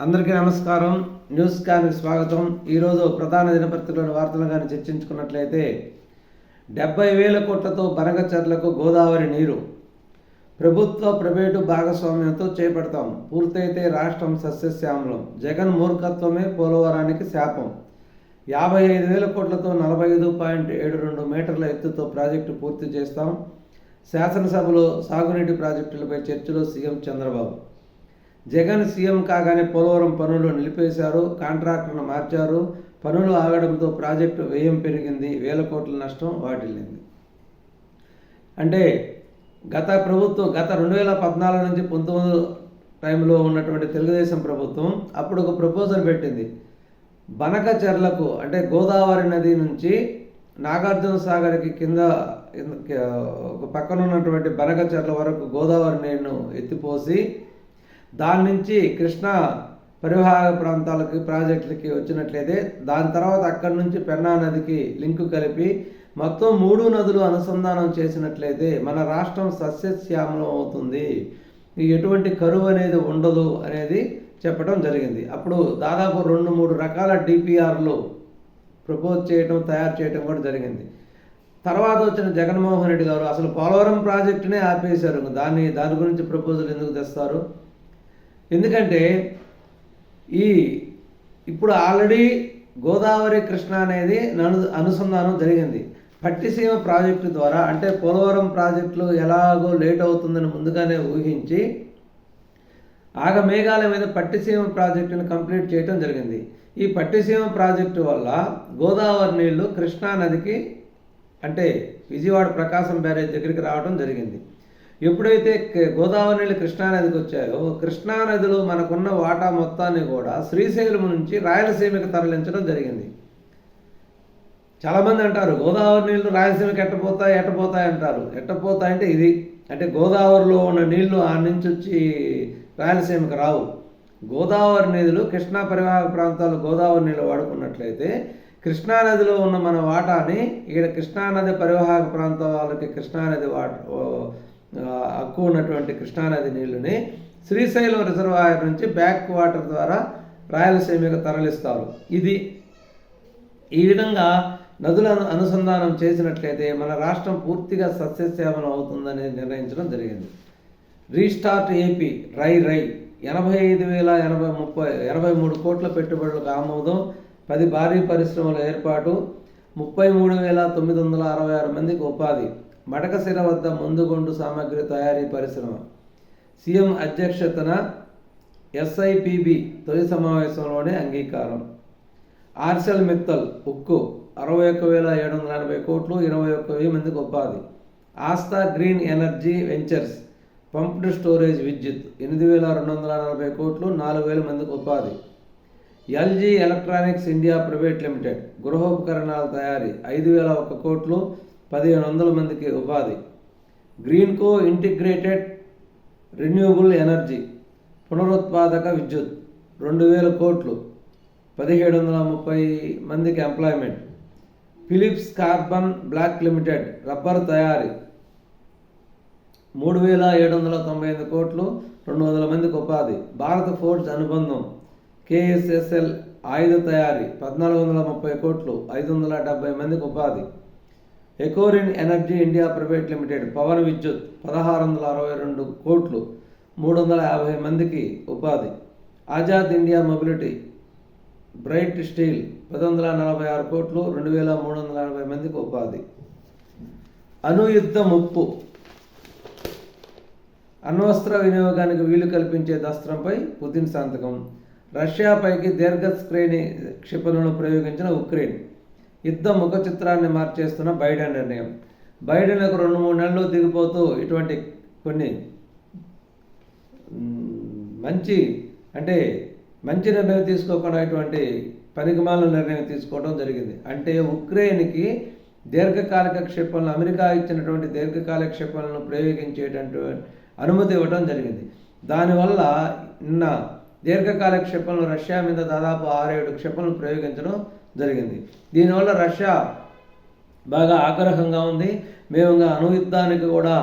అందరికీ నమస్కారం. న్యూస్ క్యాన్కి స్వాగతం. ఈరోజు ప్రధాన దినపత్రికలోని వార్తలు కానీ చర్చించుకున్నట్లయితే 70,000 కోట్లతో బనకచెర్లకు గోదావరి నీరు ప్రభుత్వ ప్రైవేటు భాగస్వామ్యంతో చేపడతాం. పూర్తయితే రాష్ట్రం సస్యశ్యామలం. జగన్ మూర్ఖత్వమే పోలవరానికి శాపం. 55,000 కోట్లతో 45.72 మీటర్ల ఎత్తుతో ప్రాజెక్టు పూర్తి చేస్తాం. శాసనసభలో సాగునీటి ప్రాజెక్టులపై చర్చలో సీఎం చంద్రబాబు. జగన్ సీఎం కాగానే పోలవరం పనులు నిలిపేశారు, కాంట్రాక్టర్ను మార్చారు. పనులు ఆగడంతో ప్రాజెక్టు వ్యయం పెరిగింది, 1,000 కోట్ల నష్టం వాటిల్లింది. అంటే గత 2014 నుంచి 19 టైంలో ఉన్నటువంటి తెలుగుదేశం ప్రభుత్వం అప్పుడు ఒక ప్రపోజల్ పెట్టింది. బనకచెర్లకు అంటే గోదావరి నది నుంచి నాగార్జున సాగర్కి కింద ఒక పక్కన ఉన్నటువంటి బనకచెర్ల వరకు గోదావరి నీరును ఎత్తిపోసి దాని నుంచి కృష్ణా పరివాహక ప్రాంతాలకి ప్రాజెక్టులకి వచ్చినట్లయితే దాని తర్వాత అక్కడి నుంచి పెన్నా నదికి లింకు కలిపి మొత్తం 3 నదులు అనుసంధానం చేసినట్లయితే మన రాష్ట్రం సస్యశ్యామలం అవుతుంది, ఎటువంటి కరువు అనేది ఉండదు అనేది చెప్పడం జరిగింది. అప్పుడు దాదాపు 2-3 రకాల డిపిఆర్లు ప్రపోజ్ చేయడం, తయారు చేయడం కూడా జరిగింది. తర్వాత వచ్చిన జగన్మోహన్ రెడ్డి గారు అసలు పోలవరం ప్రాజెక్టునే ఆపేశారు. దాని గురించి ప్రపోజల్ ఎందుకు తెస్తారు? ఎందుకంటే ఇప్పుడు ఆల్రెడీ గోదావరి కృష్ణ అనేది అనుసంధానం జరిగింది. పట్టిసీమ ప్రాజెక్టు ద్వారా, అంటే పోలవరం ప్రాజెక్టులు ఎలాగో లేట్ అవుతుందని ముందుగానే ఊహించి ఆగమేఘాల మీద పట్టిసీమ ప్రాజెక్టును కంప్లీట్ చేయడం జరిగింది. ఈ పట్టిసీమ ప్రాజెక్టు వల్ల గోదావరి నీళ్లు కృష్ణా నదికి అంటే విజయవాడ ప్రకాశం బ్యారేజ్ దగ్గరికి రావడం జరిగింది. ఎప్పుడైతే గోదావరి నీళ్ళు కృష్ణానదికి వచ్చాయో కృష్ణానదిలో మనకున్న వాటా మొత్తాన్ని కూడా శ్రీశైలం నుంచి రాయలసీమకి తరలించడం జరిగింది. చాలామంది అంటారు గోదావరి నీళ్లు రాయలసీమకి ఎట్టపోతాయి అంటారు. ఎట్టపోతాయంటే ఇది అంటే గోదావరిలో ఉన్న నీళ్లు ఆ నుంచి వచ్చి రాయలసీమకి రావు. గోదావరి నీళ్లు కృష్ణా పరివాహక ప్రాంతాలు గోదావరి నీళ్ళు వాడుకున్నట్లయితే కృష్ణానదిలో ఉన్న మన వాటాని ఇక్కడ కృష్ణానది పరివాహక ప్రాంతం వాళ్ళకి కృష్ణానది హక్కు ఉన్నటువంటి కృష్ణానది నీళ్లని శ్రీశైలం రిజర్వాయర్ నుంచి బ్యాక్ వాటర్ ద్వారా రాయలసీమకు తరలిస్తారు. ఈ విధంగా నదులను అనుసంధానం చేసినట్లయితే మన రాష్ట్రం పూర్తిగా సస్యశ్యామలం అవుతుందని నిర్ణయించడం జరిగింది. రీస్టార్ట్ ఏపీ రై 85,083 కోట్ల పెట్టుబడులకు ఆమోదం, 10 భారీ పరిశ్రమల ఏర్పాటు, 33,966 మందికి ఉపాధి, మడకశిర వద్ద ముందుగొండు సామగ్రి తయారీ పరిశ్రమ. సీఎం అధ్యక్షతన ఎస్ఐపిబి తొలి సమావేశంలోనే అంగీకారం. ఆర్సెల్ మిత్తల్ ఉక్కు 61,780 కోట్లు, 21,000 మందికి ఉపాధి. Aastha Green Energy Ventures pumped storage విద్యుత్ 8,240 కోట్లు, 4,000 మందికి ఉపాధి. LG Electronics India Private Limited గృహోపకరణాల తయారీ 5,001 కోట్లు, 1,500 మందికి ఉపాధి. గ్రీన్కో ఇంటిగ్రేటెడ్ రెన్యూబుల్ ఎనర్జీ పునరుత్పాదక విద్యుత్ 2,000 కోట్లు, 1,730 మందికి employment. Philips carbon black limited rubber తయారీ 3,798 కోట్లు, 200 మందికి ఉపాధి. భారత ఫోర్జ్ అనుబంధం కేఎస్ఎస్ఎల్ ఆయుధ తయారీ 1,430 కోట్లు, 570 మందికి ఉపాధి. Ecoren Energy India Private Limited పవన్ విద్యుత్ 1,662 కోట్లు, 350 మందికి ఉపాధి. Azad India Mobility bright steel 146 కోట్లు, 2,380 మందికి ఉపాధి. అణుయుద్ధ ముప్పు, అణ్వస్త్ర వినియోగానికి వీలు కల్పించే దస్త్రంపై పుతిన్ సంతకం. రష్యాపైకి దీర్ఘశ్రేణి క్షిపణులను ప్రయోగించిన ఉక్రెయిన్. యుద్ధ ముఖ చిత్రాన్ని మార్చేస్తున్న బైడెన్ నిర్ణయం. బైడెన్కు 2-3 నెలలు దిగిపోతూ ఇటువంటి కొన్ని మంచి నిర్ణయం తీసుకోకుండా ఇటువంటి పనికిమాలిన నిర్ణయం తీసుకోవడం జరిగింది. అంటే ఉక్రెయిన్కి దీర్ఘకాలిక క్షిపణులు అమెరికా ఇచ్చినటువంటి దీర్ఘకాలిక క్షిపణులను ప్రయోగించేటటువంటి అనుమతి ఇవ్వడం జరిగింది. దానివల్ల నిన్న దీర్ఘకాలిక క్షిపణులు రష్యా మీద దాదాపు 6-7 క్షిపణులు ప్రయోగించడం జరిగింది. దీనివల్ల రష్యా బాగా ఆగ్రహంగా ఉంది. మేము అణు యుద్ధానికి కూడా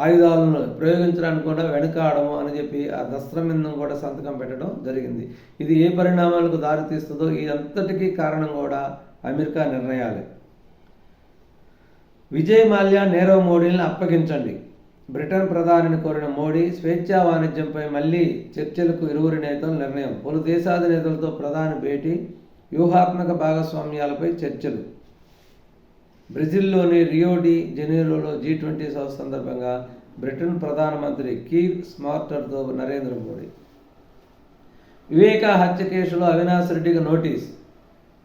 ఆయుధాలను ప్రయోగించడానికి కూడా వెనుకాడము అని చెప్పి ఆ దస్త్రం మీద కూడా సంతకం పెట్టడం జరిగింది. ఇది ఏ పరిణామాలకు దారితీస్తుందో ఇదంతటికీ కారణం కూడా అమెరికా నిర్ణయాలే. విజయ్ మాల్యా, నీరవ్ మోడీలను అప్పగించండి. బ్రిటన్ ప్రధానిని కోరిన మోడీ స్వేచ్ఛా వాణిజ్యంపై మళ్లీ చర్చలకు ఇరువురి నేతల నిర్ణయం. పలు దేశాధినేతలతో ప్రధాని భేటీ, వ్యూహాత్మక భాగస్వామ్యాలపై చర్చలు. బ్రెజిల్లోని రియో డి జనీరోలో G20 సభ సందర్భంగా బ్రిటన్ ప్రధానమంత్రి కీర్ స్మార్టర్తో నరేంద్ర మోడీ. వివేక హత్య కేసులో అవినాష్ రెడ్డికి నోటీస్.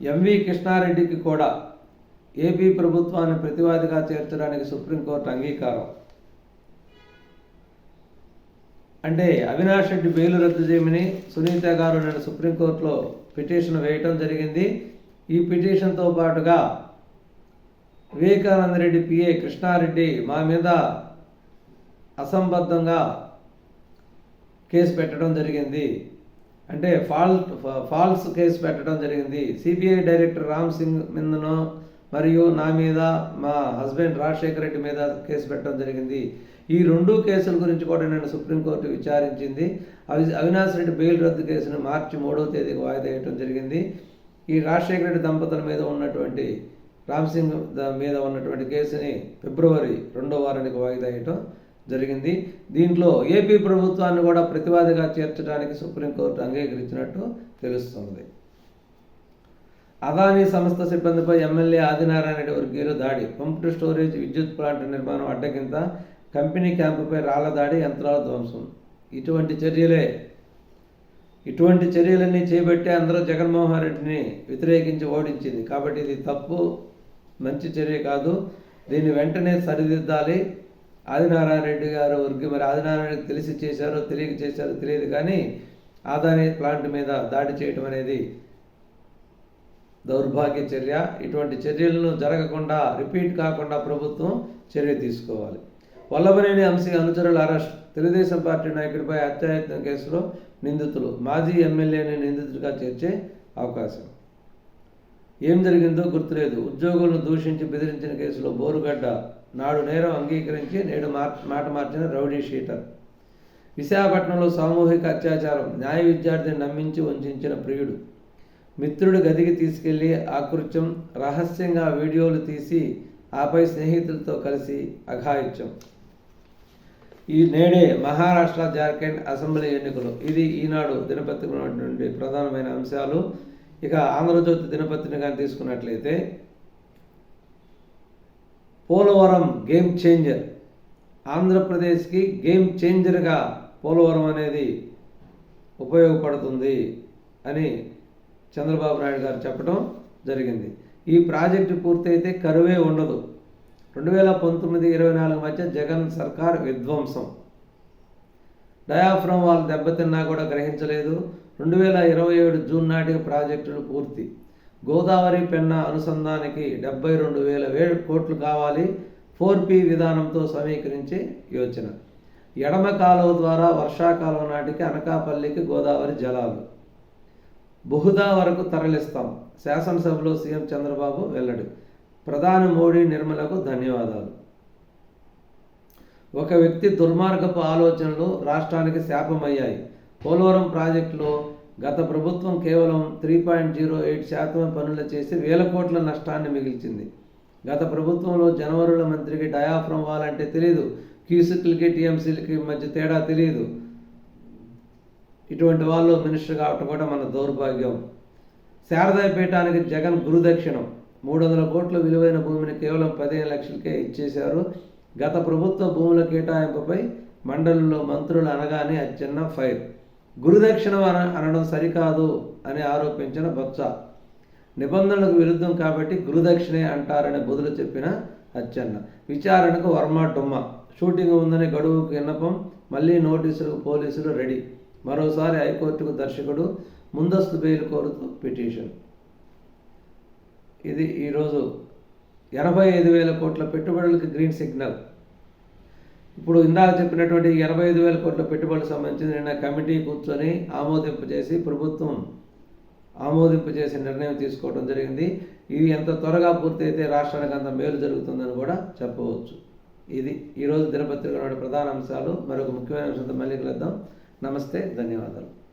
ఎంవి కృష్ణారెడ్డికి కూడా ఏపీ ప్రభుత్వాన్ని ప్రతివాదిగా చేర్చడానికి సుప్రీంకోర్టు అంగీకారం. అంటే అవినాష్ రెడ్డి బెయిల్ రద్దు చేయమని సునీత గారు నేను సుప్రీంకోర్టులో పిటిషన్ వేయటం జరిగింది. ఈ పిటిషన్తో పాటుగా వివేకానంద రెడ్డి పిఏ కృష్ణారెడ్డి మా మీద అసంబద్ధంగా కేసు పెట్టడం జరిగింది, అంటే ఫాల్స్ కేసు పెట్టడం జరిగింది. సిబిఐ డైరెక్టర్ రామ్ సింగ్ మీదనో మరియు నా మీద, మా హస్బెండ్ రాజశేఖర రెడ్డి మీద కేసు పెట్టడం జరిగింది. ఈ రెండు కేసుల గురించి కూడా నేను సుప్రీంకోర్టు విచారించింది. అవినాష్ రెడ్డి బెయిల్ రద్దు కేసును మార్చి 3వ తేదీకి వాయిదా వేయడం జరిగింది. ఈ రాజశేఖర రెడ్డి దంపతుల మీద ఉన్నటువంటి రామ్ సింగ్ మీద ఉన్నటువంటి కేసుని ఫిబ్రవరి 2వ వారానికి వాయిదా వేయటం జరిగింది. దీంట్లో ఏపీ ప్రభుత్వాన్ని కూడా ప్రతివాదిగా చేర్చడానికి సుప్రీంకోర్టు అంగీకరించినట్టు తెలుస్తుంది. అదానీ సంస్థ సిబ్బందిపై ఎమ్మెల్యే ఆదినారాయణ రెడ్డి వర్గీయుల దాడి. పంప్డ్ స్టోరేజ్ విద్యుత్ ప్లాంట్ నిర్మాణం అడ్డగింత, కంపెనీ క్యాంపుపై రాళ్ల దాడి, యంత్రాల ధ్వంసం. ఇటువంటి చర్యలన్నీ చేపట్టి అందరూ జగన్మోహన్ రెడ్డిని వ్యతిరేకించి ఓడించింది. కాబట్టి ఇది తప్పు, మంచి చర్య కాదు. దీన్ని వెంటనే సరిదిద్దాలి. ఆదినారాయణ రెడ్డి గారు మరి ఆదినారాయణ రెడ్డి తెలిసి చేశారో తెలియక చేశారో తెలియదు, కానీ అదానీ ప్లాంట్ మీద దాడి చేయటం అనేది దౌర్భాగ్య చర్య. ఇటువంటి చర్యలను జరగకుండా, రిపీట్ కాకుండా ప్రభుత్వం చర్య తీసుకోవాలి. వల్లభనేని వంశీ అనుచరుల అరెస్ట్. తెలుగుదేశం పార్టీ నాయకుడిపై హత్యాయత్నం కేసులో నిందితులు. మాజీ ఎమ్మెల్యేని నిందితుడిగా చేర్చే అవకాశం. ఏం జరిగిందో గుర్తులేదు. ఉద్యోగులను దూషించి బెదిరించిన కేసులో బోరుగడ్డ నాడు నేరం అంగీకరించి నేడు మాట మార్చిన రౌడీ షీటర్. విశాఖపట్నంలో సామూహిక అత్యాచారం. న్యాయ విద్యార్థిని నమ్మించి వంచిన ప్రియుడు. మిత్రుడి గదికి తీసుకెళ్లి ఆకృత్యం, రహస్యంగా వీడియోలు తీసి ఆపై స్నేహితులతో కలిసి అఘాయిత్యం. ఈ నేడే మహారాష్ట్ర, జార్ఖండ్ అసెంబ్లీ ఎన్నికలు. ఇది ఈనాడు దినపత్రికలో ఉన్నటువంటి ప్రధానమైన అంశాలు. ఇక ఆంధ్రజ్యోతి దినపత్రిక కానీ తీసుకున్నట్లయితే పోలవరం గేమ్ చేంజర్. ఆంధ్రప్రదేశ్కి గేమ్ చేంజర్గా పోలవరం అనేది ఉపయోగపడుతుంది అని చంద్రబాబు నాయుడు గారు చెప్పడం జరిగింది. ఈ ప్రాజెక్టు పూర్తయితే కరువే ఉండదు. 2019-24 మధ్య జగన్ సర్కార్ విధ్వంసం. డయాఫ్రమ్ వాళ్ళు దెబ్బతిన్నా కూడా గ్రహించలేదు. 2027 జూన్ నాటికి ప్రాజెక్టులు పూర్తి. గోదావరి పెన్నా అనుసంధానికి 72,000 కోట్లు కావాలి. 4P విధానంతో సమీకరించే యోచన. ఎడమ కాలువ ద్వారా వర్షాకాలం నాటికి అనకాపల్లికి గోదావరి జలాలు బహుదా వరకు తరలిస్తాం. శాసనసభలో సీఎం చంద్రబాబు వెల్లడి. ప్రధాని మోడీ, నిర్మలకు ధన్యవాదాలు. ఒక వ్యక్తి దుర్మార్గపు ఆలోచనలు రాష్ట్రానికి శాపమయ్యాయి. పోలవరం ప్రాజెక్టులో గత ప్రభుత్వం కేవలం 3.08% పనులు చేసి 1,000 కోట్ల నష్టాన్ని మిగిల్చింది. గత ప్రభుత్వంలో జనవరుల మంత్రికి డయాఫ్రమ్ వాల్ అంటే తెలియదు, క్యూసిక్లకి టీఎంసీలకి మధ్య తేడా తెలియదు. ఇటువంటి వాళ్ళు మినిస్టర్ కావటం కూడా మన దౌర్భాగ్యం. శారదాపీఠానికి జగన్ గురుదక్షిణం. 300 కోట్ల విలువైన భూమిని కేవలం 15 లక్షలకే ఇచ్చేశారు. గత ప్రభుత్వ భూముల కేటాయింపుపై మండలిలో మంత్రులు అనగానే అచ్చెన్న ఫైర్. గురుదక్షిణ అనడం సరికాదు అని ఆరోపించిన బొత్స. నిబంధనలకు విరుద్ధం కాబట్టి గురుదక్షిణే అంటారని బదులు చెప్పిన అచ్చెన్న. విచారణకు వర్మ డుమ్మ. షూటింగ్ ఉందని గడువుకు విన్నపం, మళ్లీ నోటీసులకు పోలీసులు రెడీ. మరోసారి హైకోర్టుకు దర్శకుడు ముందస్తు బెయిల్ కోరుతూ పిటిషన్. ఇది ఈరోజు 85,000 కోట్ల పెట్టుబడులకు గ్రీన్ సిగ్నల్. ఇప్పుడు ఇందాక చెప్పినటువంటి 85,000 కోట్ల పెట్టుబడులకు సంబంధించి నిన్న కమిటీ కూర్చొని ప్రభుత్వం ఆమోదింపు చేసి నిర్ణయం తీసుకోవడం జరిగింది. ఇవి ఎంత త్వరగా పూర్తయితే రాష్ట్రానికి అంత మేలు జరుగుతుందని కూడా చెప్పవచ్చు. ఇది ఈరోజు దినపత్రికలోని ప్రధాన అంశాలు. మరొక ముఖ్యమైన అంశంతో మళ్ళీ కలుద్దాం. నమస్తే, ధన్యవాదాలు.